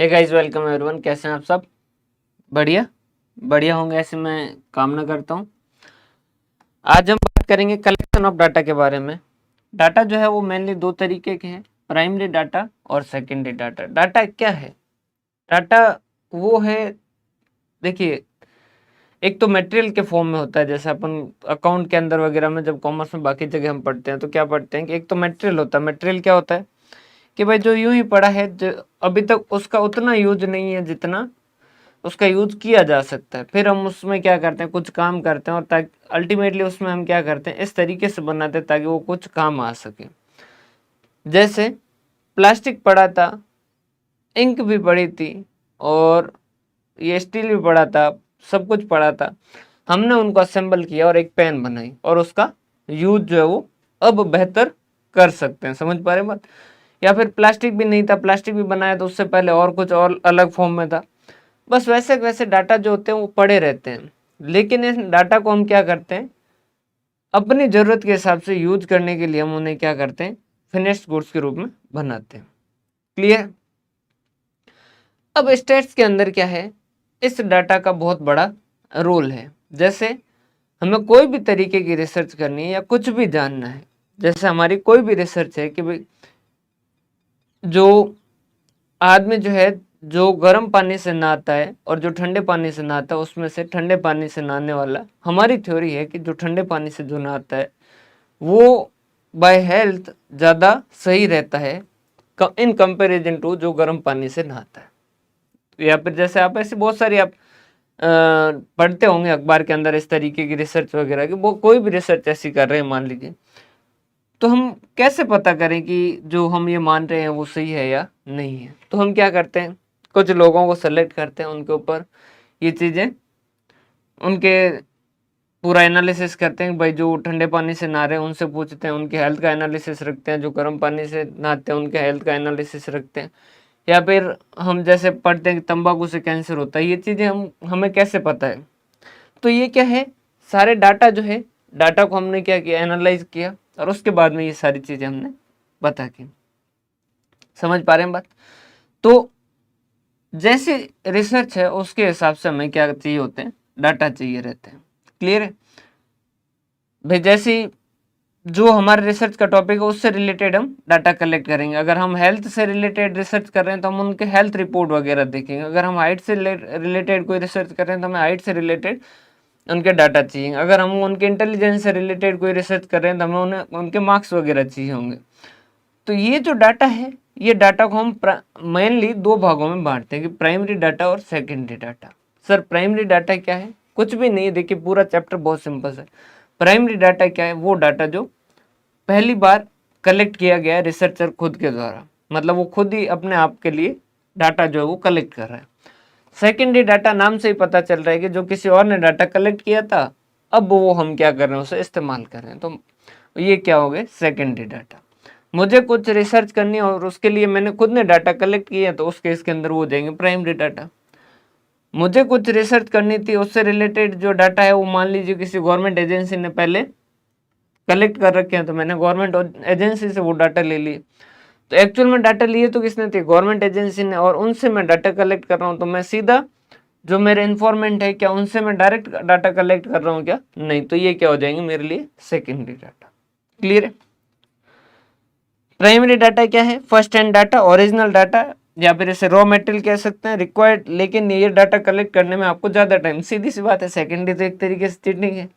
Hey guys, welcome everyone. कैसे हैं आप सब? बढ़िया बढ़िया होंगे ऐसे मैं कामना करता हूँ। आज हम बात करेंगे कलेक्शन ऑफ डाटा के बारे में। डाटा जो है वो मेनली दो तरीके के हैं, प्राइमरी डाटा और सेकेंडरी डाटा। डाटा क्या है? डाटा वो है, देखिए, एक तो मटेरियल के फॉर्म में होता है। जैसे अपन अकाउंट के अंदर वगैरह में, जब कॉमर्स में बाकी जगह हम पढ़ते हैं तो क्या पढ़ते हैं कि एक तो मटेरियल होता है। मटेरियल क्या होता है कि भाई जो यूं ही पड़ा है, जो अभी तक उसका उतना यूज नहीं है जितना उसका यूज किया जा सकता है। फिर हम उसमें क्या करते हैं, कुछ काम करते हैं, और ताकि अल्टीमेटली उसमें हम क्या करते हैं, इस तरीके से बनाते हैं ताकि वो कुछ काम आ सके। जैसे प्लास्टिक पड़ा था, इंक भी पड़ी थी, और ये स्टील भी पड़ा था, सब कुछ पड़ा था। हमने उनको असेंबल किया और एक पेन बनाई, और उसका यूज जो है वो अब बेहतर कर सकते हैं। समझ पा रहे बात? या फिर प्लास्टिक भी नहीं था, प्लास्टिक भी बनाया तो उससे पहले और कुछ और अलग फॉर्म में था। बस वैसे वैसे डाटा जो होते हैं वो पड़े रहते हैं, लेकिन इस डाटा को हम क्या करते हैं, अपनी ज़रूरत के हिसाब से यूज करने के लिए हम उन्हें क्या करते हैं, फिनिश्ड गुड्स के रूप में बनाते हैं। क्लियर? अब स्टेट्स के अंदर क्या है, इस डाटा का बहुत बड़ा रोल है। जैसे हमें कोई भी तरीके की रिसर्च करनी है या कुछ भी जानना है, जैसे हमारी कोई भी रिसर्च है कि भाई जो आदमी जो है, जो गर्म पानी से नहाता है और जो ठंडे पानी से नहाता है, उसमें से ठंडे पानी से नहाने वाला, हमारी थ्योरी है कि जो ठंडे पानी से जो नहाता है वो बाय हेल्थ ज़्यादा सही रहता है इन कंपैरिजन टू जो गर्म पानी से नहाता है। या फिर जैसे आप ऐसी बहुत सारी आप पढ़ते होंगे अखबार के अंदर इस तरीके की रिसर्च वगैरह की, वो कोई भी रिसर्च ऐसी कर रहे हैं मान लीजिए, तो हम कैसे पता करें कि जो हम ये मान रहे हैं वो सही है या नहीं है? तो हम क्या करते हैं, कुछ लोगों को सेलेक्ट करते हैं, उनके ऊपर ये चीज़ें, उनके पूरा एनालिसिस करते हैं। भाई जो ठंडे पानी से नहा रहे हैं उनसे पूछते हैं, उनके हेल्थ का एनालिसिस रखते हैं। जो गर्म पानी से नहाते हैं उनके हेल्थ का एनालिसिस रखते हैं। या फिर हम जैसे पढ़ते हैं कि तंबाकू से कैंसर होता है, ये चीज़ें हमें कैसे पता है? तो ये क्या है, सारे डाटा जो है, डाटा को हमने क्या किया, एनालाइज किया, और उसके बाद में ये सारी चीज़ें हमने बता की। समझ पा रहे हैं बात? तो जैसे रिसर्च है उसके हिसाब से हमें क्या चाहिए होते हैं, डाटा चाहिए रहते हैं। क्लियर है भाई? जैसे जो हमारे रिसर्च का टॉपिक है उससे रिलेटेड हम डाटा कलेक्ट करेंगे। अगर हम हेल्थ से रिलेटेड रिसर्च कर रहे हैं तो हम उनके हेल्थ रिपोर्ट वगैरह देखेंगे। अगर हम हाइट से रिलेटेड कोई रिसर्च कर रहे हैं तो हमें हाइट से रिलेटेड उनके डाटा चाहिए। अगर हम उनके इंटेलिजेंस से रिलेटेड कोई रिसर्च कर रहे हैं तो हमें उन्हें उनके मार्क्स वगैरह चाहिए होंगे। तो ये जो डाटा है, ये डाटा को हम मेनली दो भागों में बांटते हैं कि प्राइमरी डाटा और secondary data. Sir primary data क्या है? कुछ भी नहीं है, देखिए पूरा चैप्टर बहुत सिंपल है। प्राइमरी डाटा क्या है? वो डाटा जो पहली बार कलेक्ट किया गया है रिसर्चर खुद के द्वारा, मतलब वो खुद ही अपने आप के लिए डाटा जो है वो कलेक्ट कर रहा है। सेकेंडरी डाटा नाम से ही पता चल रहा है कि जो किसी और ने डाटा कलेक्ट किया था, अब वो हम क्या कर रहे हैं, उसे इस्तेमाल कर रहे हैं। तो ये क्या हो गए, सेकेंडरी डाटा। मुझे कुछ रिसर्च करनी है और उसके लिए मैंने खुद ने डाटा कलेक्ट किया है, तो उस केस के अंदर वो हो जाएंगे प्राइमरी डाटा। मुझे कुछ रिसर्च करनी थी, उससे रिलेटेड जो डाटा है वो मान लीजिए किसी गवर्नमेंट एजेंसी ने पहले कलेक्ट कर रखे हैं, तो मैंने गवर्नमेंट एजेंसी से वो डाटा ले लिए। तो एक्चुअल में डाटा लिए तो किसने थे, गवर्नमेंट एजेंसी ने, और उनसे मैं डाटा कलेक्ट कर रहा हूँ। तो मैं सीधा जो मेरे इन्फॉर्मेंट है, क्या उनसे मैं डायरेक्ट डाटा कलेक्ट कर रहा हूँ क्या? नहीं। तो ये क्या हो जाएंगे मेरे लिए, सेकेंडरी डाटा। क्लियर है? प्राइमरी डाटा क्या है? First hand data, original data, या फिर इसे रॉ मटेरियल कह सकते हैं, रिक्वायर्ड, लेकिन ये डाटा कलेक्ट करने में आपको ज़्यादा टाइम, सीधी सी बात है। सेकेंडरी तो एक तरीके से चीटिंग है,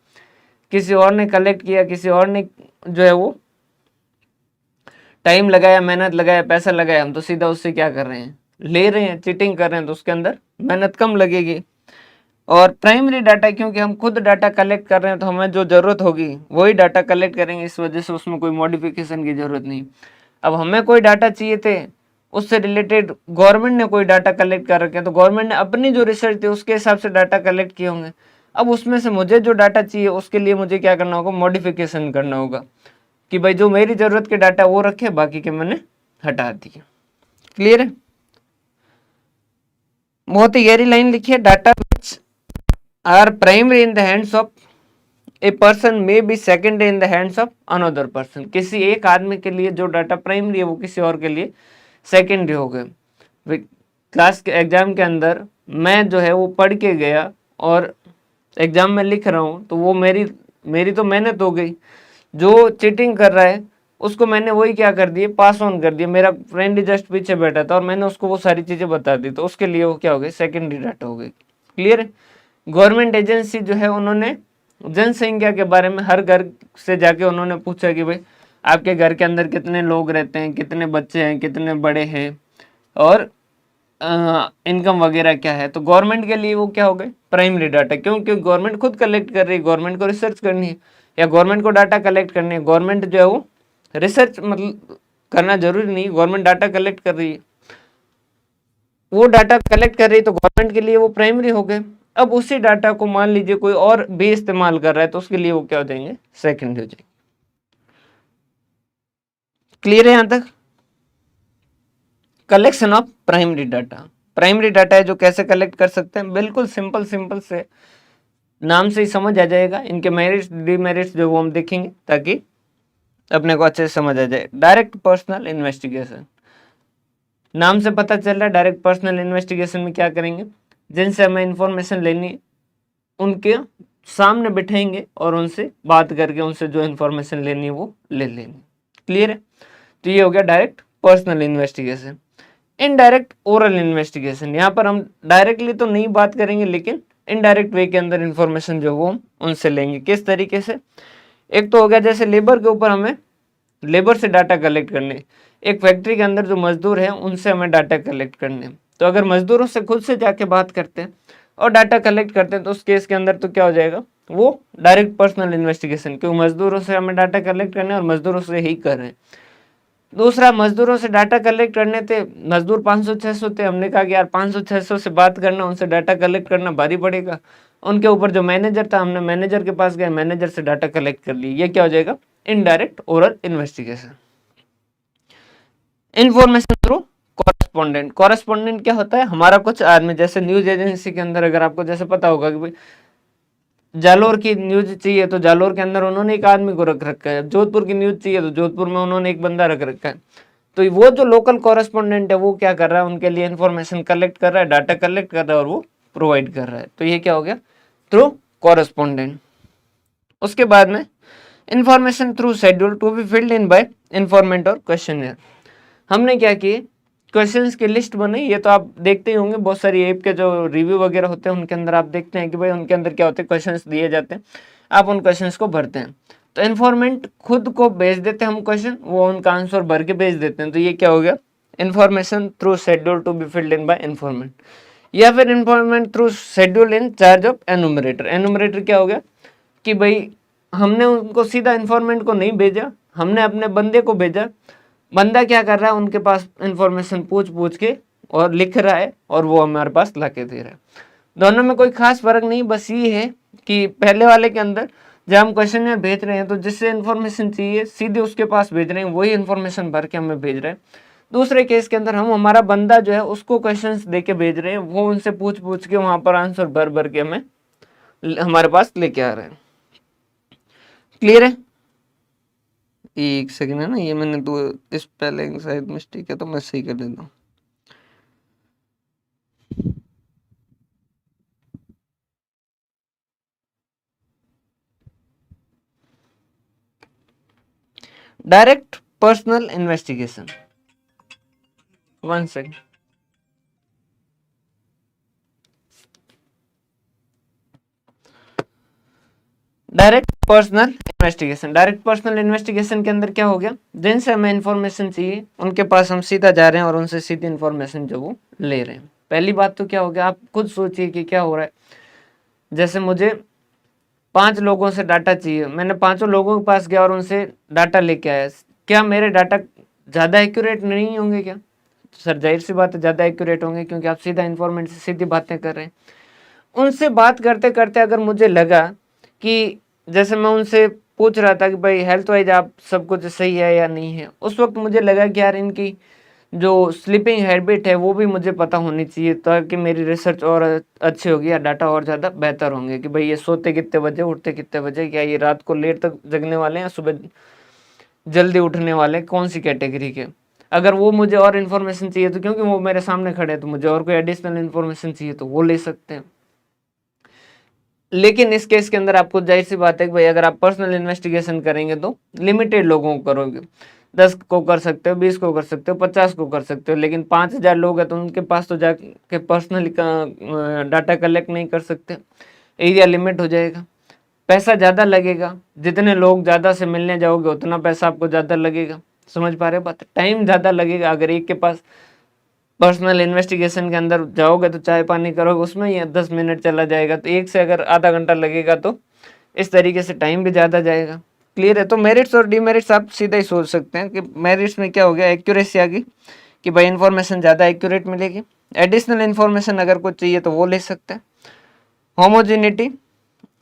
किसी और ने कलेक्ट किया, किसी और ने जो है वो टाइम लगाया, मेहनत लगाया, पैसा लगाया, हम तो सीधा उससे क्या कर रहे हैं, ले रहे हैं, चीटिंग कर रहे हैं, तो उसके अंदर मेहनत कम लगेगी। और प्राइमरी डाटा, क्योंकि हम खुद डाटा कलेक्ट कर रहे हैं तो हमें जो ज़रूरत होगी वही डाटा कलेक्ट करेंगे, इस वजह से उसमें कोई मॉडिफिकेशन की ज़रूरत नहीं। अब हमें कोई डाटा चाहिए थे, उससे रिलेटेड गवर्नमेंट ने कोई डाटा कलेक्ट कर रखे हैं, तो गवर्नमेंट ने अपनी जो रिसर्च थी उसके हिसाब से डाटा कलेक्ट किए होंगे। अब उसमें से मुझे जो डाटा चाहिए उसके लिए मुझे क्या करना होगा, मॉडिफिकेशन करना होगा कि भाई जो मेरी ज़रूरत के डाटा वो रखे, बाकी के मैंने हटा दिए। क्लियर है? बहुत ही गहरी लाइन लिखी है, data which are primary in the hands of a person may be secondary in the hands of another person. किसी एक आदमी के लिए जो डाटा प्राइमरी है वो किसी और के लिए सेकेंडरी हो गए। क्लास के एग्जाम के अंदर मैं जो है वो पढ़ के गया और एग्जाम में लिख रहा हूँ, तो वो मेरी तो मेहनत हो गई। जो चीटिंग कर रहा है उसको मैंने वही क्या कर दिया, पास ऑन कर दिया। मेरा फ्रेंड ही जस्ट पीछे बैठा था और मैंने उसको वो सारी चीज़ें बता दी, तो उसके लिए वो क्या हो गई, सेकेंडरी डाटा हो गई। क्लियर है। गवर्नमेंट एजेंसी जो है उन्होंने जनसंख्या के बारे में हर घर से जाके उन्होंने पूछा कि भाई आपके घर के अंदर कितने लोग रहते हैं, कितने बच्चे हैं, कितने बड़े हैं, और इनकम वगैरह क्या है। तो गवर्नमेंट के लिए वो क्या हो गए, प्राइमरी डाटा। क्योंकि गवर्नमेंट खुद कलेक्ट कर रही है, गवर्नमेंट को रिसर्च करनी है या गवर्नमेंट को डाटा कलेक्ट करनी है। गवर्नमेंट जो है वो रिसर्च मतलब करना जरूरी नहीं, गवर्नमेंट डाटा कलेक्ट कर रही है, वो डाटा कलेक्ट कर रही है, तो गवर्नमेंट के लिए वो प्राइमरी हो गए। अब उसी डाटा को मान लीजिए कोई और भी इस्तेमाल कर रहा है, तो उसके लिए वो क्या हो जाएंगे, सेकेंडरी हो जाएंगे। क्लियर है यहां तक। Collection of primary data. Primary data है जो कैसे कलेक्ट कर सकते हैं, बिल्कुल सिंपल सिंपल से नाम से ही समझ आ जाएगा। इनके मेरिट्स डिमेरिट्स जो वो हम देखेंगे ताकि अपने को अच्छे से समझ आ जाए। डायरेक्ट पर्सनल इन्वेस्टिगेशन, नाम से पता चल रहा है डायरेक्ट पर्सनल इन्वेस्टिगेशन में क्या करेंगे, जिनसे हमें इंफॉर्मेशन लेनी उनके सामने बिठाएंगे और उनसे बात करके उनसे जो इन्फॉर्मेशन लेनी है वो ले लेंगे। क्लियर है। तो ये हो गया direct personal investigation. Indirect oral investigation, यहाँ पर हम डायरेक्टली तो नहीं बात करेंगे लेकिन इनडायरेक्ट वे के अंदर इंफॉर्मेशन जो वो उनसे लेंगे। किस तरीके से, एक तो हो गया जैसे लेबर के ऊपर हमें लेबर से डाटा कलेक्ट करने, एक फैक्ट्री के अंदर जो मजदूर हैं उनसे हमें डाटा कलेक्ट करने। तो अगर मजदूरों से खुद से जाके बात करते हैं और डाटा कलेक्ट करते हैं तो उस केस के अंदर तो क्या हो जाएगा, वो डायरेक्ट पर्सनल इन्वेस्टिगेशन, क्योंकि मजदूरों से हमें डाटा कलेक्ट करने और मजदूरों से ही कर रहे हैं। दूसरा, मजदूरों से डाटा कलेक्ट करने थे, मजदूर 500-600 थे, हमने कहा कि यार 500-600 से बात करना, उनसे डाटा कलेक्ट करना भारी पड़ेगा। उनके ऊपर जो मैनेजर था, हमने मैनेजर के पास गए, मैनेजर से डाटा कलेक्ट कर ली। ये क्या हो जाएगा, indirect oral investigation. Information through correspondent. Correspondent क्या होता है, हमारा कुछ आदमी, जैसे न्यूज एजेंसी के अंदर अगर आपको जैसे पता होगा कि भाई जालोर की न्यूज चाहिए तो जालोर के अंदर उन्होंने एक आदमी को रख रखा है, जोधपुर की न्यूज चाहिए तो जोधपुर में उन्होंने एक बंदा रख रखा है। तो वो जो लोकल कॉरेस्पॉन्डेंट है वो क्या कर रहा है, उनके लिए इन्फॉर्मेशन कलेक्ट कर रहा है, डाटा कलेक्ट कर रहा है और वो प्रोवाइड कर रहा है। तो ये क्या हो गया, थ्रू कॉरेस्पॉन्डेंट। उसके बाद में information through schedule to be filled in by informant और क्वेश्चनर। हमने क्या किए, क्वेश्चंस की लिस्ट बनाई। ये तो आप देखते ही होंगे, बहुत सारी ऐप के जो रिव्यू वगैरह होते हैं उनके अंदर आप देखते हैं कि भाई उनके अंदर क्या होते हैं, क्वेश्चंस दिए जाते हैं, आप उन क्वेश्चंस को भरते हैं। तो इन्फॉर्मेंट खुद को भेज देते हैं हम क्वेश्चन, वो उनका आंसर भर के भेज देते हैं। तो ये क्या हो गया, information through schedule to be filled in by informant. या फिर informant through schedule in charge of enumerator. Enumerator क्या हो गया कि भाई हमने उनको सीधा इन्फॉर्मेंट को नहीं भेजा, हमने अपने बंदे को भेजा। बंदा क्या कर रहा है, उनके पास इंफॉर्मेशन पूछ पूछ के और लिख रहा है और वो हमारे पास ला के दे रहा है। दोनों में कोई खास फर्क नहीं, बस ये है कि पहले वाले के अंदर जब हम क्वेश्चन भेज रहे हैं तो जिससे इन्फॉर्मेशन चाहिए सीधे उसके पास भेज रहे हैं, वही इन्फॉर्मेशन भर के हमें भेज रहे हैं। दूसरे केस के अंदर हम हमारा बंदा जो है उसको क्वेश्चंस दे के भेज रहे हैं, वो उनसे पूछ पूछ के वहां पर आंसर भर भर के हमें हमारे पास लेके आ रहे हैं। क्लियर है। एक सेकंड है ना, ये मैंने दो इस पहले शायद मिस्टेक है तो मैं सही कर देता हूँ। Direct personal investigation, one second. Direct personal investigation. Direct personal investigation के अंदर क्या हो गया, जिनसे हमें इन्फॉर्मेशन चाहिए उनके पास हम सीधा जा रहे हैं और उनसे सीधी इन्फॉर्मेशन जो वो ले रहे हैं। पहली बात तो क्या हो गया, आप खुद सोचिए कि क्या हो रहा है। जैसे मुझे 5 लोगों से डाटा चाहिए, मैंने 5 लोगों के पास गया और उनसे डाटा लेके आया, क्या मेरे डाटा ज़्यादा एक्यूरेट नहीं होंगे क्या? सर जाहिर सी बात है ज़्यादा एक्यूरेट होंगे, क्योंकि आप सीधा इन्फॉर्मेंट से सीधी बातें कर रहे हैं। उनसे बात करते करते अगर मुझे लगा कि जैसे मैं उनसे पूछ रहा था कि भाई हेल्थ वाइज आप सब कुछ सही है या नहीं है, उस वक्त मुझे लगा कि यार इनकी जो स्लीपिंग हैबिट है वो भी मुझे पता होनी चाहिए, ताकि मेरी रिसर्च और अच्छी होगी या डाटा और ज़्यादा बेहतर होंगे कि भाई ये सोते कितने बजे, उठते कितने बजे, क्या ये रात को लेट तक जगने वाले हैं या सुबह जल्दी उठने वाले, कौन सी कैटेगरी के। अगर वो मुझे और इन्फॉर्मेशन चाहिए तो क्योंकि वो मेरे सामने खड़े हैं तो मुझे और कोई एडिशनल इन्फॉर्मेशन चाहिए तो वो ले सकते हैं। लेकिन इस केस के अंदर आपको जाहिर सी बात है कि भाई अगर आप पर्सनल इन्वेस्टिगेशन करेंगे तो लिमिटेड लोगों को करोगे, 10 को कर सकते हो, 20 को कर सकते हो, 50 को कर सकते हो, लेकिन 5000 लोग हैं तो उनके पास तो जाके पर्सनली डाटा कलेक्ट नहीं कर सकते, एरिया लिमिट हो जाएगा, पैसा ज़्यादा लगेगा, जितने लोग ज़्यादा से मिलने जाओगे उतना पैसा आपको ज़्यादा लगेगा। समझ पा रहे हो बात? टाइम ज़्यादा लगेगा। अगर एक के पास पर्सनल इन्वेस्टिगेशन के अंदर जाओगे तो चाय पानी करोगे उसमें ही 10 मिनट चला जाएगा, तो एक से अगर आधा घंटा लगेगा तो इस तरीके से टाइम भी ज़्यादा जाएगा। क्लियर है? तो मेरिट्स और डीमेरिट्स आप सीधा ही सोच सकते हैं कि मेरिट्स में क्या हो गया, एक्यूरेसी आ गई कि भाई इन्फॉर्मेशन ज़्यादा एक्यूरेट मिलेगी, एडिशनल इन्फॉर्मेशन अगर कुछ चाहिए तो वो ले सकते हैं। होमोजेनिटी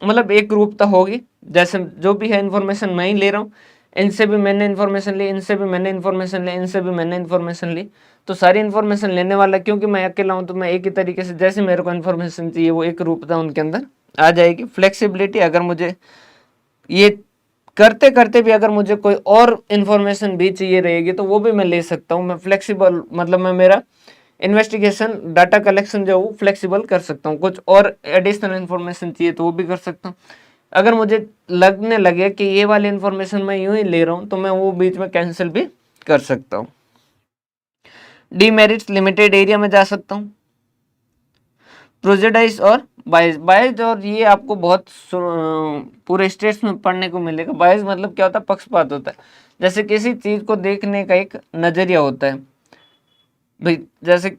मतलब एक रूपता होगी, जैसे जो भी है इन्फॉर्मेशन मैं ही ले रहा हूँ, इनसे भी मैंने इन्फॉर्मेशन ली, इनसे भी मैंने इन्फॉर्मेशन ली, इनसे भी मैंने इन्फॉर्मेशन ली, तो सारी इन्फॉर्मेशन लेने वाला क्योंकि मैं अकेला हूँ तो मैं एक ही तरीके से जैसे मेरे को इन्फॉर्मेशन चाहिए वो एक रूपता उनके अंदर आ जाएगी। फ्लेक्सिबिलिटी, अगर मुझे ये करते करते भी अगर मुझे कोई और इन्फॉर्मेशन भी चाहिए रहेगी तो वो भी मैं ले सकता हूँ। मैं फ्लेक्सिबल मतलब मैं मेरा इन्वेस्टिगेशन डाटा कलेक्शन जो है वो फ्लेक्सिबल कर सकता हूँ, कुछ और एडिशनल इन्फॉर्मेशन चाहिए तो वो भी कर सकता हूँ। अगर मुझे लगने लगे कि ये वाली इन्फॉर्मेशन मैं यूं ही ले रहा हूँ तो मैं वो बीच में कैंसिल भी कर सकता हूँ। डीमेरिट्स, लिमिटेड एरिया में जा सकता हूँ। प्रोजेडाइज और बायस, बायस और ये आपको बहुत पूरे स्टेट्स में पढ़ने को मिलेगा। बायस मतलब क्या होता है, पक्षपात होता है, जैसे किसी चीज को देखने का एक नजरिया होता है भाई। जैसे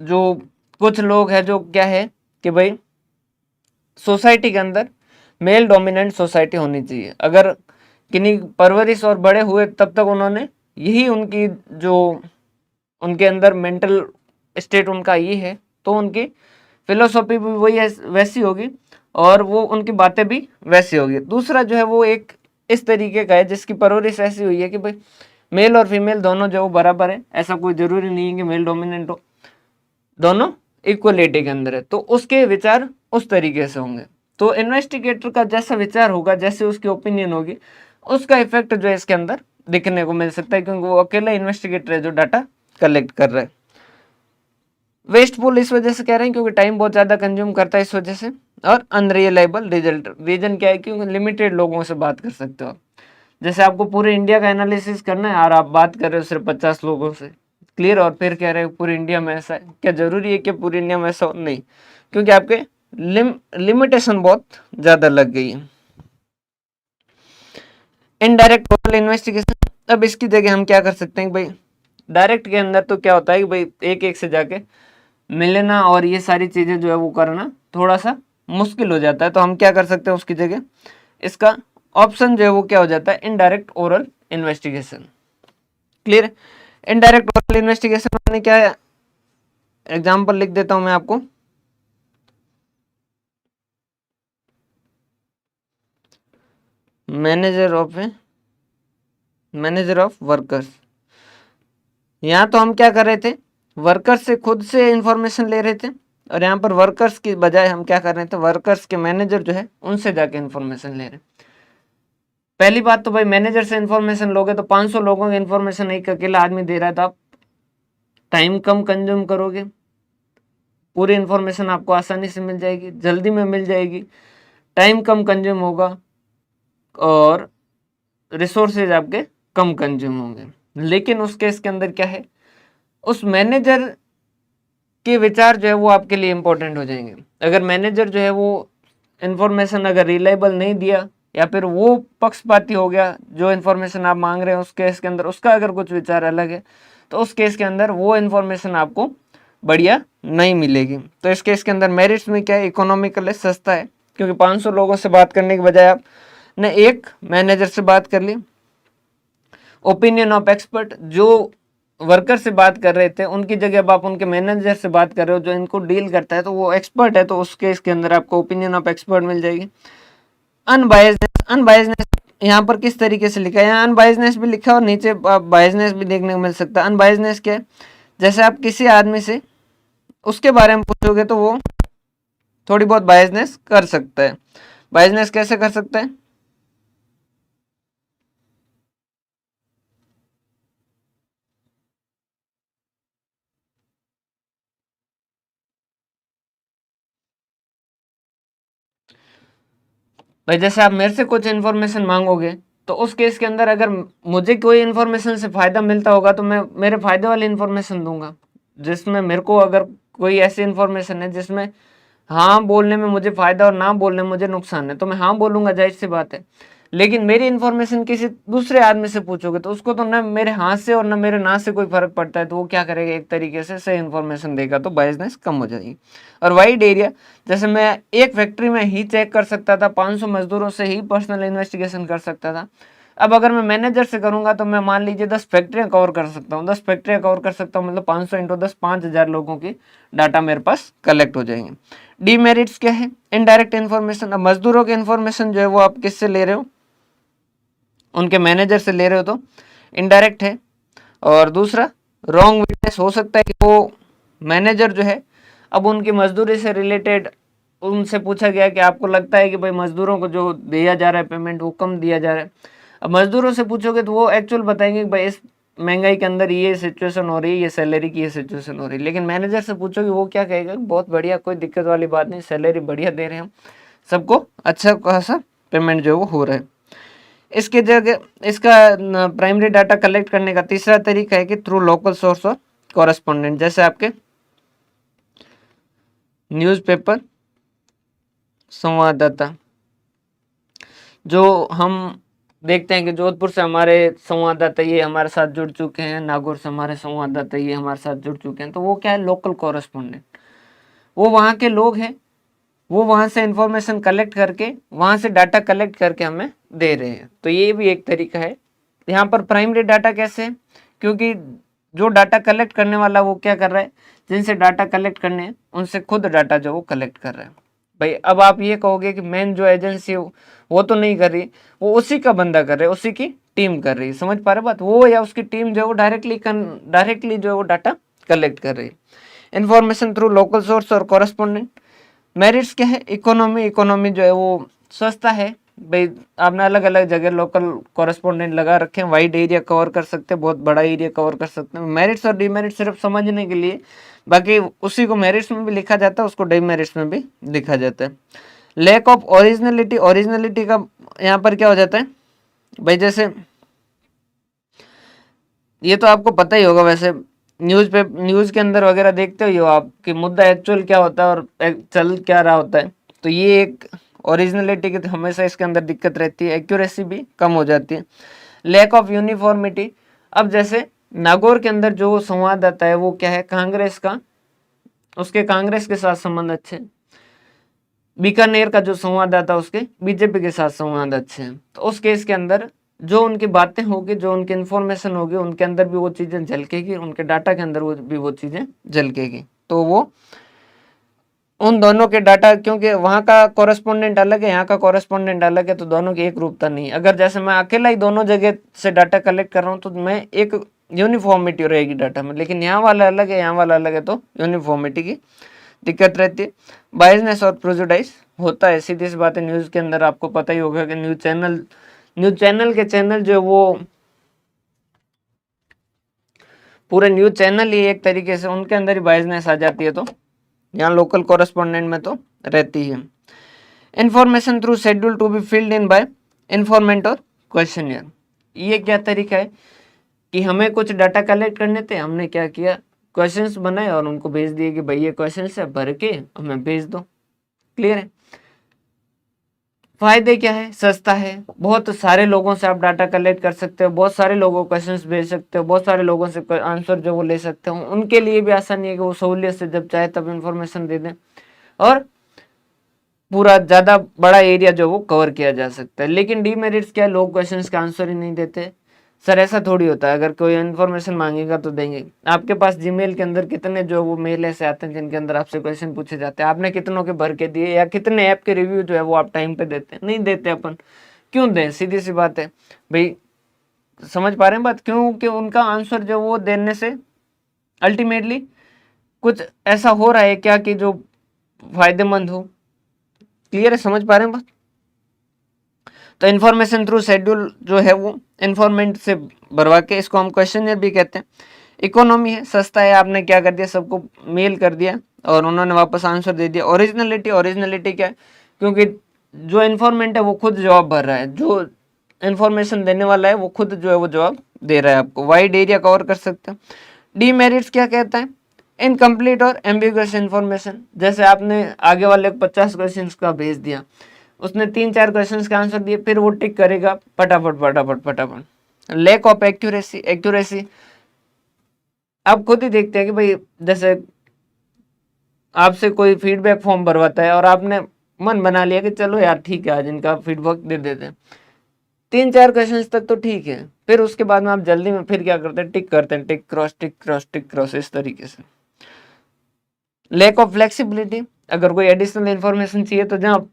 जो कुछ लोग हैं जो क्या है कि भाई सोसाइटी के अंदर मेल डोमिनेंट सोसाइटी होनी चाहिए, अगर किन्हीं परवरिश और बड़े हुए तब तक उन्होंने यही उनकी जो उनके अंदर मेंटल स्टेट उनका ये है तो उनकी फिलोसॉफी भी वही वैसी होगी और वो उनकी बातें भी वैसी होगी। दूसरा जो है वो एक इस तरीके का है जिसकी परवरिश ऐसी हुई है कि भाई मेल और फीमेल दोनों जो बराबर है, ऐसा कोई जरूरी नहीं है कि मेल डोमिनेंट हो, दोनों इक्वलिटी के अंदर है, तो उसके विचार उस तरीके से होंगे। तो इन्वेस्टिगेटर का जैसा विचार होगा, जैसे उसकी ओपिनियन होगी, उसका इफेक्ट जो है इसके अंदर दिखने को मिल सकता है, क्योंकि वो अकेला इन्वेस्टिगेटर है जो डाटा कलेक्ट कर रहा है। वेस्टफुल इस वजह से कह रहे हैं क्योंकि टाइम बहुत ज़्यादा कंज्यूम करता है इस वजह से, और अनरिलायबल रिजल्ट, रीजन क्या है क्योंकि लिमिटेड लोगों से बात कर सकते हो। जैसे आपको पूरे इंडिया का एनालिसिस करना है और आप बात कर रहे हो सिर्फ 50 लोगों से, क्लियर, और फिर कह रहे हो पूरे इंडिया में ऐसा है, क्या जरूरी है कि पूरे इंडिया में ऐसा हो? नहीं, क्योंकि आपके लिमिटेशन बहुत ज़्यादा लग गई है। इनडायरेक्ट टोटल इन्वेस्टिगेशन, अब इसकी जगह हम क्या कर सकते हैं भाई, डायरेक्ट के अंदर तो क्या होता है कि भाई एक एक से जाके मिलना और ये सारी चीज़ें जो है वो करना थोड़ा सा मुश्किल हो जाता है, तो हम क्या कर सकते हैं उसकी जगह, इसका ऑप्शन जो है वो क्या हो जाता है, indirect oral investigation. Clear? Indirect oral investigation मैंने क्या है, एग्जाम्पल लिख देता हूं मैं आपको। मैनेजर ऑफ वर्कर्स, यहाँ तो हम क्या कर रहे थे, वर्कर्स से खुद से इंफॉर्मेशन ले रहे थे, और यहाँ पर वर्कर्स की बजाय हम क्या कर रहे थे, वर्कर्स के मैनेजर जो है उनसे जाके इंफॉर्मेशन ले रहे हैं। पहली बात तो भाई मैनेजर से इंफॉर्मेशन लोगे तो 500 लोगों की इंफॉर्मेशन एक अकेला आदमी दे रहा है, तो आप टाइम कम कंज्यूम करोगे, पूरी इंफॉर्मेशन आपको आसानी से मिल जाएगी, जल्दी में मिल जाएगी, टाइम कम कंज्यूम होगा और रिसोर्सेज आपके कम कंज्यूम होंगे। लेकिन उस केस के अंदर क्या है, उस मैनेजर के विचार जो है वो आपके लिए इंपॉर्टेंट हो जाएंगे। अगर मैनेजर जो है वो इंफॉर्मेशन अगर रिलायबल नहीं दिया या फिर वो पक्षपाती हो गया, जो इन्फॉर्मेशन आप मांग रहे हैं उस केस के अंदर उसका अगर कुछ विचार अलग है, तो उस केस के अंदर वो इन्फॉर्मेशन आपको बढ़िया नहीं मिलेगी। तो इस केस के अंदर मेरिट्स में क्या है, इकोनॉमिकल है, सस्ता है, क्योंकि 500 लोगों से बात करने के बजाय आपने एक मैनेजर से बात कर ली। ओपिनियन ऑफ एक्सपर्ट, जो वर्कर से बात कर रहे थे उनकी जगह अब आप उनके मैनेजर से बात कर रहे हो जो इनको डील करता है, तो वो एक्सपर्ट है, तो उस केस के अंदर आपको ओपिनियन ऑफ एक्सपर्ट मिल जाएगी। अनबायसनेस, अनबायसनेस यहाँ पर किस तरीके से लिखा है, यहाँ अनबायसनेस भी लिखा है और नीचे बायसनेस भी देखने को मिल सकता है। अनबायसनेस क्या है, जैसे आप किसी आदमी से उसके बारे में पूछोगे तो वो थोड़ी बहुत बायसनेस कर सकता है। बायसनेस कैसे कर सकता है, भाई जैसे आप मेरे से कुछ इन्फॉर्मेशन मांगोगे तो उस केस के अंदर अगर मुझे कोई इन्फॉर्मेशन से फायदा मिलता होगा तो मैं मेरे फायदे वाली इन्फॉर्मेशन दूंगा। जिसमें मेरे को अगर कोई ऐसी इन्फॉर्मेशन है जिसमें हाँ बोलने में मुझे फायदा और ना बोलने में मुझे नुकसान है तो मैं हाँ बोलूंगा, जाहिर सी बात है। लेकिन मेरी इन्फॉर्मेशन किसी दूसरे आदमी से पूछोगे तो उसको तो ना मेरे हाँ से और ना मेरे ना से कोई फर्क पड़ता है, तो वो क्या करेगा, एक तरीके से सही इन्फॉर्मेशन देगा तो बायसनेस कम हो जाएगी। और वाइड एरिया, जैसे मैं एक फैक्ट्री में ही चेक कर सकता था, 500 मजदूरों से ही पर्सनल इन्वेस्टिगेशन कर सकता था। अब अगर मैं मैनेजर से करूंगा तो मैं मान लीजिए 10 फैक्ट्रियां कवर कर सकता हूँ, 10 फैक्ट्रियां कवर कर सकता हूँ, मतलब 500 इंटू 10 5000 लोगों की डाटा मेरे पास कलेक्ट हो जाएंगे। डीमेरिट्स क्या है, इनडायरेक्ट इन्फॉर्मेशन। अब मजदूरों की इन्फॉर्मेशन जो है वो आप किससे ले रहे हो, उनके मैनेजर से ले रहे हो तो इनडायरेक्ट है। और दूसरा रॉन्ग विटनेस, हो सकता है कि वो मैनेजर जो है अब उनकी मजदूरी से रिलेटेड उनसे पूछा गया कि आपको लगता है कि भाई मजदूरों को जो दिया जा रहा है पेमेंट वो कम दिया जा रहा है। अब मजदूरों से पूछोगे तो वो एक्चुअल बताएंगे कि भाई इस महंगाई के अंदर ये सिचुएशन हो रही है, ये सैलरी की ये सिचुएशन हो रही है। लेकिन मैनेजर से पूछोगे वो क्या कहेगा, बहुत बढ़िया, कोई दिक्कत वाली बात नहीं, सैलरी बढ़िया दे रहे हैं हम, सबको अच्छा खासा पेमेंट जो है वो हो रहा है। इसके जगह इसका प्राइमरी डाटा कलेक्ट करने का तीसरा तरीका है कि थ्रू लोकल सोर्स और कॉरेस्पॉन्डेंट। जैसे आपके न्यूज़पेपर संवाददाता, जो हम देखते हैं कि जोधपुर से हमारे संवाददाता ये हमारे साथ जुड़ चुके हैं, नागौर से हमारे संवाददाता ये हमारे साथ जुड़ चुके हैं, तो वो क्या है, लोकल कॉरेस्पॉन्डेंट। वो वहाँ के लोग हैं, वो वहाँ से इंफॉर्मेशन कलेक्ट करके वहाँ से डाटा कलेक्ट करके हमें दे रहे हैं। तो ये भी एक तरीका है। यहाँ पर प्राइमरी डाटा कैसे है, क्योंकि जो डाटा कलेक्ट करने वाला वो क्या कर रहा है, जिनसे डाटा कलेक्ट करने हैं उनसे खुद डाटा जो वो कलेक्ट कर रहा है। भाई अब आप ये कहोगे कि मेन जो एजेंसी वो तो नहीं कर रही, वो उसी का बंदा कर रहे, उसी की टीम कर रही है। समझ पा रहे बात, वो या उसकी टीम जो है वो डायरेक्टली जो है वो डाटा कलेक्ट कर रही है। इन्फॉर्मेशन थ्रू लोकल सोर्स और कॉरेस्पॉन्डेंट। मेरिट्स क्या है, इकोनॉमी, इकोनॉमी जो है वो सस्ता है। भाई आपने अलग अलग जगह लोकल कॉरेस्पॉन्डेंट लगा रखे हैं, वाइड एरिया कवर कर सकते हैं, बहुत बड़ा एरिया कवर कर सकते हैं। मेरिट्स और डीमेरिट्स सिर्फ समझने के लिए, बाकी उसी को मेरिट्स में भी लिखा जाता है, उसको डीमेरिट्स में भी लिखा जाता है। लैक ऑफ ओरिजिनलिटी, ओरिजिनलिटी का यहाँ पर क्या हो जाता है भाई, जैसे ये तो आपको पता ही होगा, वैसे न्यूज़ के अंदर वगैरह देखते हो आप कि मुद्दा एक्चुअल क्या होता है और चल क्या रहा होता है। तो ये एक ओरिजिनलिटी की हमेशा इसके अंदर दिक्कत रहती है, एक्यूरेसी भी कम हो जाती है। लैक ऑफ यूनिफॉर्मिटी, अब जैसे नागौर के अंदर जो संवाददाता है वो क्या है, कांग्रेस का, उसके कांग्रेस के साथ संबंध अच्छे। बीकानेर का जो संवाददाता उसके बीजेपी के साथ संवाद अच्छे हैं। तो उस केस के अंदर जो उनकी बातें होगी, जो उनकी इन्फॉर्मेशन होगी, उनके अंदर भी वो चीज़ें झलकेगी, उनके डाटा के अंदर वो चीज़ें झलकेगी। तो वो उन दोनों के डाटा, क्योंकि वहाँ का कॉरेस्पॉन्डेंट अलग है, यहाँ का कॉरेस्पॉन्डेंट अलग है, तो दोनों की एक रूपता नहीं है। अगर जैसे मैं अकेला ही दोनों जगह से डाटा कलेक्ट कर रहा हूँ तो मैं एक यूनिफॉर्मिटी रहेगी डाटा में, लेकिन यहाँ वाला अलग है, यहाँ वाला अलग है, तो यूनिफॉर्मिटी की दिक्कत रहती है। बायसनेस और प्रेजुडाइज होता है, सीधी सी बात है। न्यूज़ के अंदर आपको पता ही होगा कि न्यूज़ चैनल के चैनल जो वो पूरे न्यूज़ चैनल ही एक तरीके से उनके अंदर ही बायसनेस आ जाती है, तो यहाँ लोकल कॉरेस्पॉन्डेंट में तो रहती है। Information through schedule to be filled in by informant और क्वेश्चनियर, ये क्या तरीका है कि हमें कुछ डाटा कलेक्ट करने थे, हमने क्या किया, क्वेश्चंस बनाए और उनको भेज दिए कि भाई ये क्वेश्चन है, भर के हमें भेज दो। क्लियर है। फायदे क्या है, सस्ता है, बहुत सारे लोगों से आप डाटा कलेक्ट कर सकते हो, बहुत सारे लोगों को क्वेश्चंस भेज सकते हो, बहुत सारे लोगों से आंसर जो वो ले सकते हो। उनके लिए भी आसानी है कि वो सहूलियत से जब चाहे तब इंफॉर्मेशन दे दें, और पूरा ज़्यादा बड़ा एरिया जो वो कवर किया जा सकता है। लेकिन डीमेरिट्स क्या है, लोग क्वेश्चंस का आंसर ही नहीं देते। सर ऐसा थोड़ी होता है, अगर कोई इन्फॉर्मेशन मांगेगा तो देंगे। आपके पास जीमेल के अंदर कितने जो वो मेल ऐसे आते हैं जिनके अंदर आपसे क्वेश्चन पूछे जाते हैं, आपने कितनों के भर के दिए, या कितने ऐप के रिव्यू जो है वो आप टाइम पे देते हैं, नहीं देते। अपन क्यों दें, सीधी सी बात है भाई, समझ पा रहे हैं बात, क्योंकि उनका आंसर जो वो देने से अल्टीमेटली कुछ ऐसा हो रहा है क्या कि जो फायदेमंद हो। क्लियर है, समझ पा रहे हैं बात। तो इन्फॉर्मेशन थ्रू शेड्यूल जो है वो इन्फॉर्मेंट से भरवा के, इसको हम क्वेश्चनर भी कहते हैं। इकोनॉमी है, सस्ता है, आपने क्या कर दिया, सबको मेल कर दिया और उन्होंने वापस आंसर दे दिया। ओरिजिनलिटी, ओरिजिनलिटी क्या है, क्योंकि जो इन्फॉर्मेंट है वो खुद जवाब भर रहा है, जो इन्फॉर्मेशन देने वाला है वो खुद जो है वो जवाब दे रहा है आपको। वाइड एरिया कवर कर सकते हैं। डीमेरिट्स क्या कहता है? इनकम्प्लीट और एम्बिगुअस इन्फॉर्मेशन। जैसे आपने आगे वाले को 50 क्वेश्चन का भेज दिया, उसने 3-4 क्वेश्चन का आंसर दिए, फिर वो टिक करेगा फटाफट फटाफट फटाफट। लैक ऑफ एक्यूरेसी, एक्यूरेसी आप खुद ही देखते हैं कि भाई जैसे आपसे कोई फीडबैक फॉर्म भरवाता है और आपने मन बना लिया कि चलो यार ठीक है आज इनका फीडबैक दे देते हैं, 3-4 क्वेश्चन तक तो ठीक है, फिर उसके बाद में आप जल्दी में फिर क्या करते हैं, टिक करते हैं, tick cross tick cross tick cross, इस तरीके से। लैक ऑफ फ्लेक्सिबिलिटी, अगर कोई एडिशनल इन्फॉर्मेशन चाहिए तो जहाँ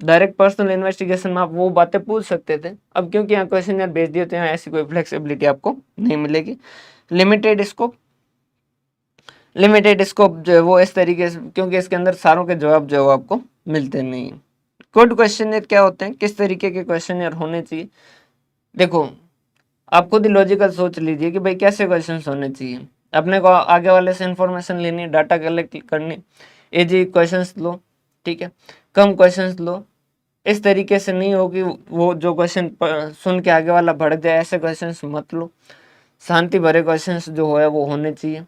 डायरेक्ट पर्सनल इन्वेस्टिगेशन में आप वो बातें पूछ सकते थे, अब क्योंकि यहाँ क्वेश्चन यार भेज दिए तो यहाँ ऐसी कोई फ्लेक्सिबिलिटी आपको नहीं मिलेगी। लिमिटेड स्कोप, लिमिटेड स्कोप जो है वो इस तरीके से, क्योंकि इसके अंदर सारों के जवाब जो है वो आपको मिलते नहीं है। गुड क्वेश्चनियर क्या होते हैं, किस तरीके के क्वेश्चनियर होने चाहिए? देखो आप खुद ही लॉजिकल सोच लीजिए कि भाई कैसे क्वेश्चंस होने चाहिए। अपने को आगे वाले से इंफॉर्मेशन लेनी, डाटा कलेक्ट करनी, इजी क्वेश्चंस लो, ठीक है, कम क्वेश्चंस लो। इस तरीके से नहीं हो कि वो जो क्वेश्चन सुन के आगे वाला भड़क जाए, ऐसे क्वेश्चंस मत लो। शांति भरे क्वेश्चंस जो है वो होने चाहिए,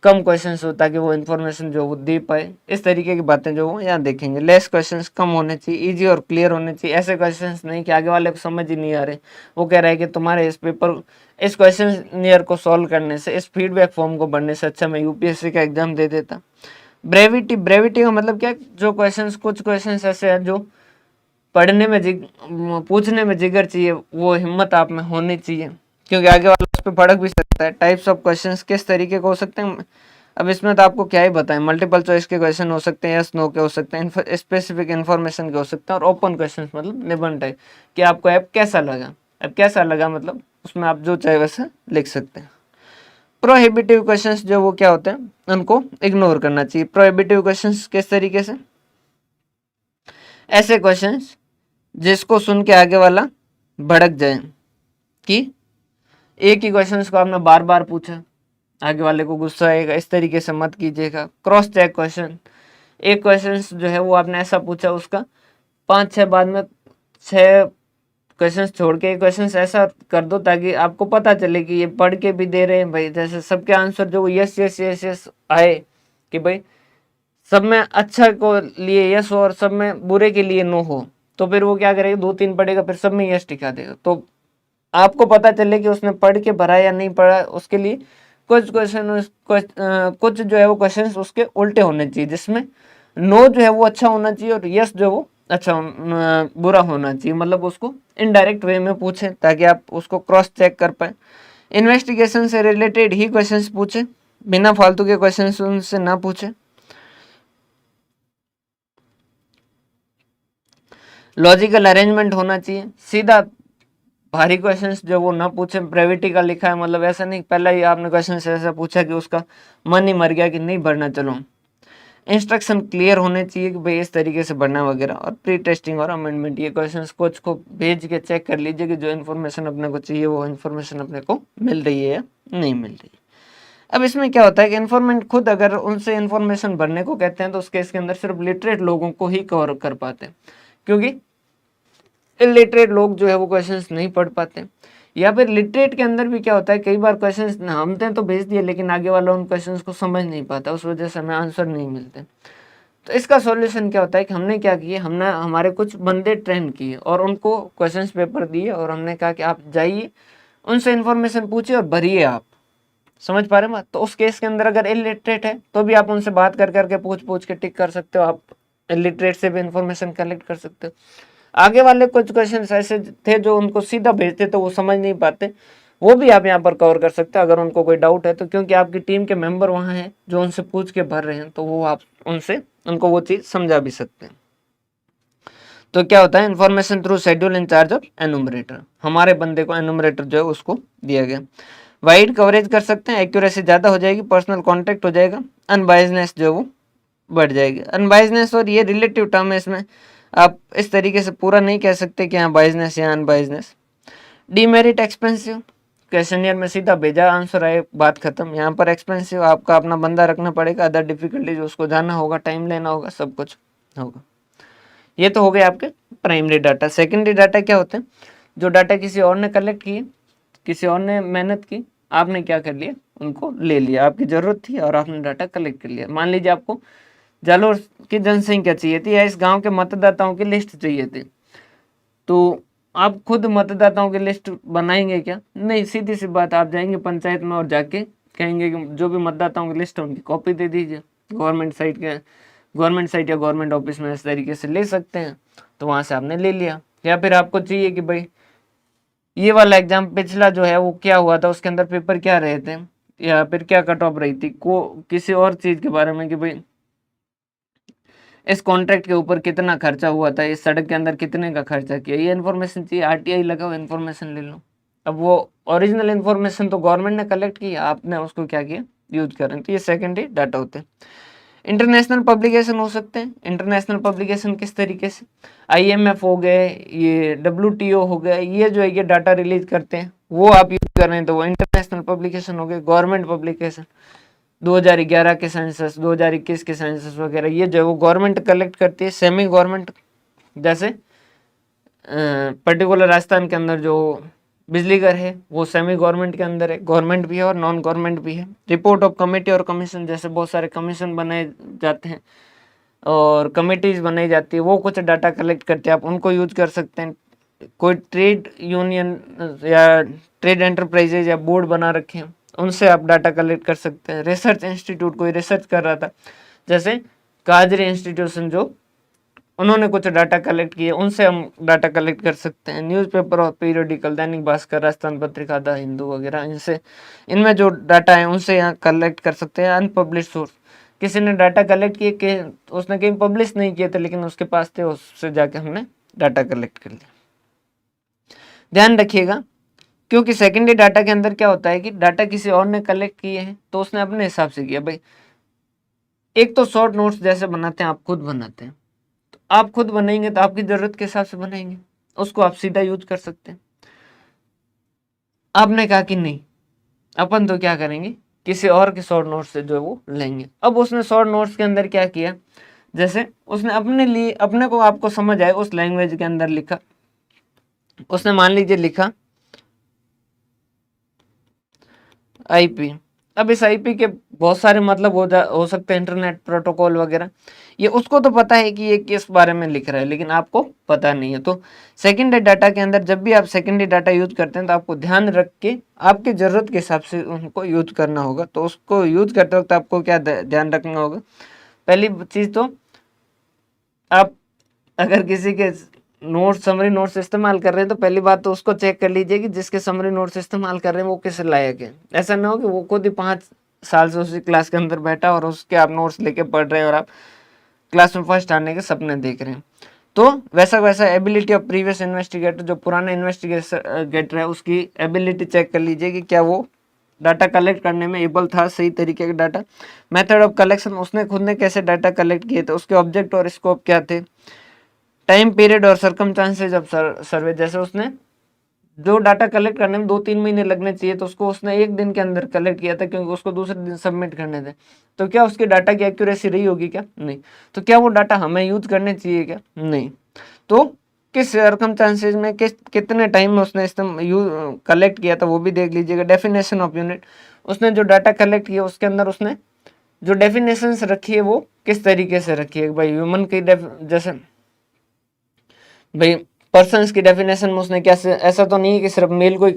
कम क्वेश्चंस हो ताकि वो इन्फॉर्मेशन जो वो दे पाए। इस तरीके की बातें जो वो यहाँ देखेंगे। लेस क्वेश्चंस कम होने चाहिए, इजी और क्लियर होने चाहिए। ऐसे क्वेश्चंस नहीं कि आगे वाले को समझ ही नहीं आ रहे, वो कह रहा है कि तुम्हारे इस पेपर इस क्वेश्चन नियर को सॉल्व करने से, इस फीडबैक फॉर्म को भरने से अच्छा मैं यूपीएससी का एग्जाम दे देता। ब्रेविटी, ब्रेविटी का मतलब क्या, जो क्वेश्चंस, कुछ क्वेश्चंस ऐसे हैं जो पढ़ने में पूछने में जिगर चाहिए, वो हिम्मत आप में होनी चाहिए, क्योंकि आगे वाला उस पर भड़क भी सकता है। टाइप्स ऑफ क्वेश्चंस किस तरीके के हो सकते हैं, अब इसमें तो आपको क्या ही बताएं। मल्टीपल चॉइस के क्वेश्चन हो सकते हैं, यस नो के हो सकते हैं, स्पेसिफिक इन्फॉर्मेशन के हो सकते हैं, और ओपन क्वेश्चन मतलब निबंध टाइप कि आपको ऐप कैसा लगा। अब कैसा लगा मतलब उसमें आप जो चाहे वैसा लिख सकते हैं। प्रोहिबिटिव क्वेश्चंस जो वो क्या होते हैं, उनको इग्नोर करना चाहिए। प्रोहिबिटिव क्वेश्चंस किस तरीके से, ऐसे क्वेश्चंस जिसको सुन के आगे वाला भड़क जाए कि एक ही क्वेश्चन को आपने बार बार पूछा, आगे वाले को गुस्सा आएगा, इस तरीके से मत कीजिएगा। क्रॉस चेक क्वेश्चन, एक क्वेश्चन जो है वो आपने ऐसा पूछा, उसका 5-6 बाद में 6 क्वेश्चन छोड़ के क्वेश्चन ऐसा कर दो ताकि आपको पता चले कि ये पढ़ के भी दे रहे हैं भाई, जैसे सबके आंसर जो यस यस यस यस आए कि भाई सब में अच्छा को लिए यस और सब में बुरे के लिए नो हो, तो फिर वो क्या करेगा, 2-3 पढ़ेगा फिर सब में यस टिका देगा। तो आपको पता चले कि उसने पढ़ के भरा या नहीं पढ़ा, उसके लिए कुछ क्वेश्चन कुछ जो है वो क्वेश्चन उसके उल्टे होने चाहिए, जिसमें नो जो है वो अच्छा होना चाहिए और यस जो वो अच्छा बुरा होना चाहिए, मतलब उसको इनडायरेक्ट वे में पूछें ताकि आप उसको क्रॉस चेक कर पाए। इन्वेस्टिगेशन से रिलेटेड ही क्वेश्चंस पूछें, बिना फालतू के क्वेश्चंस उनसे ना पूछें। लॉजिकल अरेंजमेंट होना चाहिए, सीधा भारी क्वेश्चंस जो वो ना पूछे। ब्रेविटी का लिखा है मतलब ऐसा नहीं पहले ही आपने क्वेश्चन ऐसा पूछा कि उसका मन ही मर गया कि नहीं भरना, चलो। इंस्ट्रक्शन क्लियर होने चाहिए कि भाई इस तरीके से भरना वगैरह। और प्री टेस्टिंग और अमेंडमेंट, ये क्वेश्चंस कोच को भेज के चेक कर लीजिए कि जो इन्फॉर्मेशन अपने को चाहिए वो इन्फॉर्मेशन अपने को मिल रही है या नहीं मिल रही है। अब इसमें क्या होता है कि इन्फॉर्मेंट खुद अगर उनसे इन्फॉर्मेशन भरने को कहते हैं तो उस केस के अंदर सिर्फ लिटरेट लोगों को ही कवर कर पाते हैं, क्योंकि इलिटरेट लोग जो है वो क्वेश्चंस नहीं पढ़ पाते। या फिर लिटरेट के अंदर भी क्या होता है, कई बार क्वेश्चंस हमने तो भेज दिए लेकिन आगे वाला उन क्वेश्चंस को समझ नहीं पाता, उस वजह से हमें आंसर नहीं मिलते। तो इसका सॉल्यूशन क्या होता है कि हमने क्या किया, हमने हमारे कुछ बंदे ट्रेन किए और उनको क्वेश्चंस पेपर दिए और हमने कहा कि आप जाइए उनसे इन्फॉर्मेशन पूछिए और भरिए आप। समझ पा रहे हैं बात? तो उस केस के अंदर अगर इलिटरेट है तो भी आप उनसे बात कर करके पूछ पूछ के टिक कर सकते हो, आप इलिटरेट से भी इन्फॉर्मेशन कलेक्ट कर सकते हो। आगे वाले कुछ क्वेश्चन ऐसे थे जो उनको सीधा भेजते तो वो समझ नहीं पाते, वो भी आप यहाँ पर कवर कर सकते हो अगर उनको कोई डाउट है तो, क्योंकि आपकी टीम के मेंबर वहाँ हैं जो उनसे पूछ के भर रहे हैं, तो वो आप उनसे उनको वो चीज़ समझा भी सकते हैं। तो क्या होता है, information through schedule in charge of एनुमरेटर, हमारे बंदे को एनुमरेटर जो है उसको दिया गया। वाइड कवरेज कर सकते हैं, एक्यूरेसी ज़्यादा हो जाएगी, पर्सनल कॉन्टेक्ट हो जाएगा, अनबायसनेस जो वो बढ़ जाएगी। अनबायसनेस और ये रिलेटिव टर्म है, इसमें आप इस तरीके से पूरा नहीं कह सकते कि हाँ बायसनेस या अनबायसनेस। डीमेरिट, एक्सपेंसिव, क्वेश्चनियर में सीधा भेजा आंसर आए, बात खत्म। यहाँ पर एक्सपेंसिव, आपका अपना बंदा रखना पड़ेगा, अदर डिफिकल्टीज उसको जाना होगा, टाइम लेना होगा, सब कुछ होगा। ये तो हो गए आपके प्राइमरी डाटा। सेकेंडरी डाटा क्या होते हैं? जो डाटा किसी और ने कलेक्ट किए, किसी और ने मेहनत की, आपने क्या कर लिया, उनको ले लिया, आपकी जरूरत थी और आपने डाटा कलेक्ट कर लिया। मान लीजिए आपको जालोर की जनसंख्या चाहिए थी या इस गांव के मतदाताओं की लिस्ट चाहिए थी, तो आप खुद मतदाताओं की लिस्ट बनाएंगे क्या? नहीं, सीधी सी बात, आप जाएंगे पंचायत में और जाके कहेंगे कि जो भी मतदाताओं की लिस्ट है उनकी कॉपी दे दीजिए। गवर्नमेंट साइट या गवर्नमेंट ऑफिस में इस तरीके से ले सकते हैं, तो वहां से आपने ले लिया। या फिर आपको चाहिए कि भाई ये वाला एग्जाम पिछला जो है वो क्या हुआ था, उसके अंदर पेपर क्या रहे थे, या फिर क्या कट ऑफ रही थी, को किसी और चीज के बारे में कि भाई इस कॉन्ट्रैक्ट के ऊपर कितना खर्चा हुआ था, इस सड़क के अंदर कितने का खर्चा किया, ये इन्फॉर्मेशन चाहिए, आरटीआई लगा हुआ इन्फॉर्मेशन ले लो। अब वो ओरिजिनल इन्फॉर्मेशन तो गवर्नमेंट ने कलेक्ट की, आपने उसको क्या किया, यूज करें, तो ये सेकेंडरी डाटा होते हैं। इंटरनेशनल पब्लिकेशन हो सकते हैं। इंटरनेशनल पब्लिकेशन किस तरीके से, आईएमएफ हो गए, ये डब्ल्यूटीओ हो गए, ये जो है ये डाटा रिलीज करते हैं, वो आप यूज कर रहे हैं तो वो इंटरनेशनल पब्लिकेशन हो गए। गवर्नमेंट पब्लिकेशन 2011 के सेंसस, 2021 के सेंसस वगैरह, ये जो है वो गवर्नमेंट कलेक्ट करती है। सेमी गवर्नमेंट, जैसे पर्टिकुलर राजस्थान के अंदर जो बिजली घर है वो सेमी गवर्नमेंट के अंदर है, गवर्नमेंट भी है और नॉन गवर्नमेंट भी है। रिपोर्ट ऑफ कमेटी और कमीशन, जैसे बहुत सारे कमीशन बनाए जाते हैं और कमेटीज बनाई जाती है, वो कुछ डाटा कलेक्ट करते हैं, आप उनको यूज कर सकते हैं। कोई ट्रेड यूनियन या ट्रेड एंटरप्राइजेज या बोर्ड बना रखे हैं, उनसे आप डाटा कलेक्ट कर सकते हैं। रिसर्च इंस्टीट्यूट कोई रिसर्च कर रहा था, जैसे काजरी इंस्टीट्यूशन, जो उन्होंने कुछ डाटा कलेक्ट किए, उनसे हम डाटा कलेक्ट कर सकते हैं। न्यूज़पेपर और पीरियडिकल, दैनिक भास्कर, राजस्थान पत्रिका, द हिंदू वगैरह, इनसे इनमें जो डाटा है उनसे यहाँ कलेक्ट कर सकते हैं। अनपब्लिश सोर्स, किसी ने डाटा कलेक्ट किए कि उसने कहीं पब्लिश नहीं किए थे लेकिन उसके पास थे, उससे जाके हमने डाटा कलेक्ट कर लिया। ध्यान रखिएगा, क्योंकि सेकेंडरी डाटा के अंदर क्या होता है कि डाटा किसी और ने कलेक्ट किए हैं तो उसने अपने हिसाब से किया। भाई एक तो शॉर्ट नोट्स जैसे बनाते हैं, आप खुद बनाते हैं, तो आप खुद बनाएंगे तो आपकी जरूरत के हिसाब से बनाएंगे, उसको आप सीधा यूज कर सकते हैं। आपने कहा कि नहीं, अपन तो क्या करेंगे, किसी और के शॉर्ट नोट्स से जो है वो लेंगे। अब उसने शॉर्ट नोट्स के अंदर क्या किया, जैसे उसने अपने लिए, अपने को आपको समझ आए उस लैंग्वेज के अंदर लिखा। उसने मान लीजिए लिखा आईपी। अब इस आईपी के बहुत सारे मतलब हो सकते हैं, इंटरनेट प्रोटोकॉल वगैरह, ये उसको तो पता है कि ये किस बारे में लिख रहा है, लेकिन आपको पता नहीं है। तो सेकेंडरी डाटा के अंदर जब भी आप सेकेंडरी डाटा यूज करते हैं तो आपको ध्यान रख के आपकी जरूरत के हिसाब से उनको यूज करना होगा। तो उसको यूज करते वक्त आपको क्या ध्यान रखना होगा, पहली चीज तो आप अगर किसी के नोट्स, समरी नोट्स इस्तेमाल कर रहे हैं तो पहली बात तो उसको चेक कर लीजिए कि जिसके समरी नोट्स इस्तेमाल कर रहे हैं वो किस लायक है। ऐसा ना हो कि वो खुद ही 5 साल से उसी क्लास के अंदर बैठा और उसके आप नोट्स लेके पढ़ रहे हैं और आप क्लास में फर्स्ट आने के सपने देख रहे हैं। तो वैसा एबिलिटी ऑफ प्रीवियस इन्वेस्टिगेटर, जो पुराना इन्वेस्टिगेटर है उसकी एबिलिटी चेक कर लीजिए कि क्या वो डाटा कलेक्ट करने में एबल था, सही तरीके का डाटा। मेथड ऑफ कलेक्शन, उसने खुद ने कैसे डाटा कलेक्ट किए थे, उसके ऑब्जेक्ट और स्कोप क्या थे। टाइम पीरियड और सर्कमस्टांसेस ऑफ सर्वे, जैसे उसने जो डाटा कलेक्ट करने में 2-3 महीने लगने चाहिए तो उसको उसने 1 दिन के अंदर कलेक्ट किया था, क्योंकि उसको दूसरे दिन सबमिट करने थे। तो क्या उसकी डाटा की एक्यूरेसी रही होगी क्या? नहीं। तो क्या वो डाटा हमें यूज करने चाहिए क्या? नहीं। तो किस सर्कमस्टांसेस में कितने टाइम में उसने कलेक्ट किया था वो भी देख लीजिएगा। डेफिनेशन ऑफ यूनिट, उसने जो डाटा कलेक्ट किया उसके अंदर उसने जो डेफिनेशंस रखी है वो किस तरीके से रखी है। भाई ह्यूमन की जैसे भाई पर्सन्स की डेफिनेशन में उसने कैसे, ऐसा तो नहीं है कि सिर्फ मेल को ही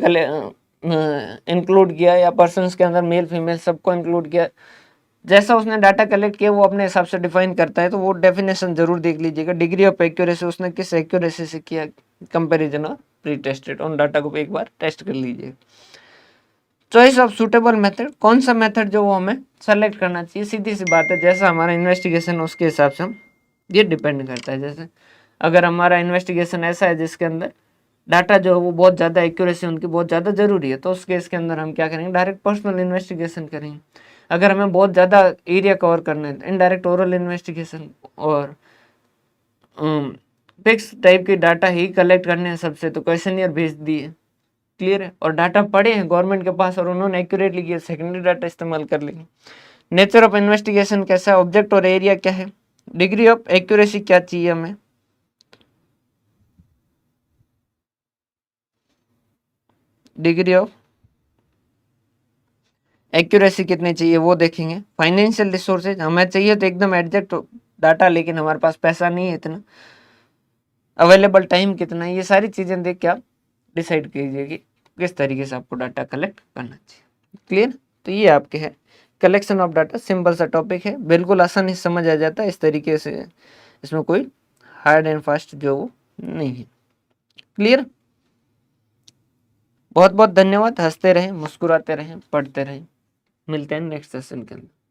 इंक्लूड किया या पर्सन्स के अंदर मेल फीमेल सबको इंक्लूड किया। जैसा उसने डाटा कलेक्ट किया वो अपने हिसाब से डिफाइन करता है, तो वो डेफिनेशन जरूर देख लीजिएगा। डिग्री ऑफ एक्यूरेसी, उसने किस एक्यूरेसी से किया कंपैरिजन और प्री टेस्टेड, उन डाटा को एक बार टेस्ट कर लीजिए। चॉइस ऑफ सुटेबल मेथड, कौन सा मेथड जो वो हमें सेलेक्ट करना चाहिए, सीधी सी बात है, जैसा हमारा इन्वेस्टिगेशन उसके हिसाब से हम ये डिपेंड करता है। जैसे अगर हमारा इन्वेस्टिगेशन ऐसा है जिसके अंदर डाटा जो है वो बहुत ज़्यादा एक्यूरेसी उनकी बहुत ज़्यादा ज़रूरी है, तो उस केस के अंदर हम क्या करेंगे, डायरेक्ट पर्सनल इन्वेस्टिगेशन करेंगे। अगर हमें बहुत ज़्यादा एरिया कवर करना है, इनडायरेक्ट ओरल इन्वेस्टिगेशन और फिक्स टाइप के डाटा ही कलेक्ट करने हैं सबसे, तो क्वेश्चनियर भेज दिए, क्लियर है, और डाटा पड़े हैं गवर्नमेंट के पास और उन्होंने एक्यूरेटली किया, सेकेंडरी डाटा इस्तेमाल कर लेंगे। नेचर ऑफ इन्वेस्टिगेशन कैसा है, ऑब्जेक्ट और एरिया क्या है, डिग्री ऑफ एक्यूरेसी क्या चाहिए हमें, डिग्री ऑफ एक्यूरेसी कितनी चाहिए वो देखेंगे। फाइनेंशियल रिसोर्सेज, हमें चाहिए तो एकदम एग्जैक्ट डाटा, लेकिन हमारे पास पैसा नहीं है इतना। अवेलेबल टाइम कितना है, ये सारी चीजें देख के आप डिसाइड कीजिए कि किस तरीके से आपको डाटा कलेक्ट करना चाहिए। क्लियर? तो ये आपके है कलेक्शन ऑफ डाटा। सिंपल सा टॉपिक है, बिल्कुल आसानी से समझ आ जाता है इस तरीके से, इसमें कोई हार्ड एंड फास्ट जो वो नहीं है। क्लियर? बहुत बहुत धन्यवाद। हंसते रहें, मुस्कुराते रहें, पढ़ते रहें। मिलते हैं नेक्स्ट सेशन के अंदर।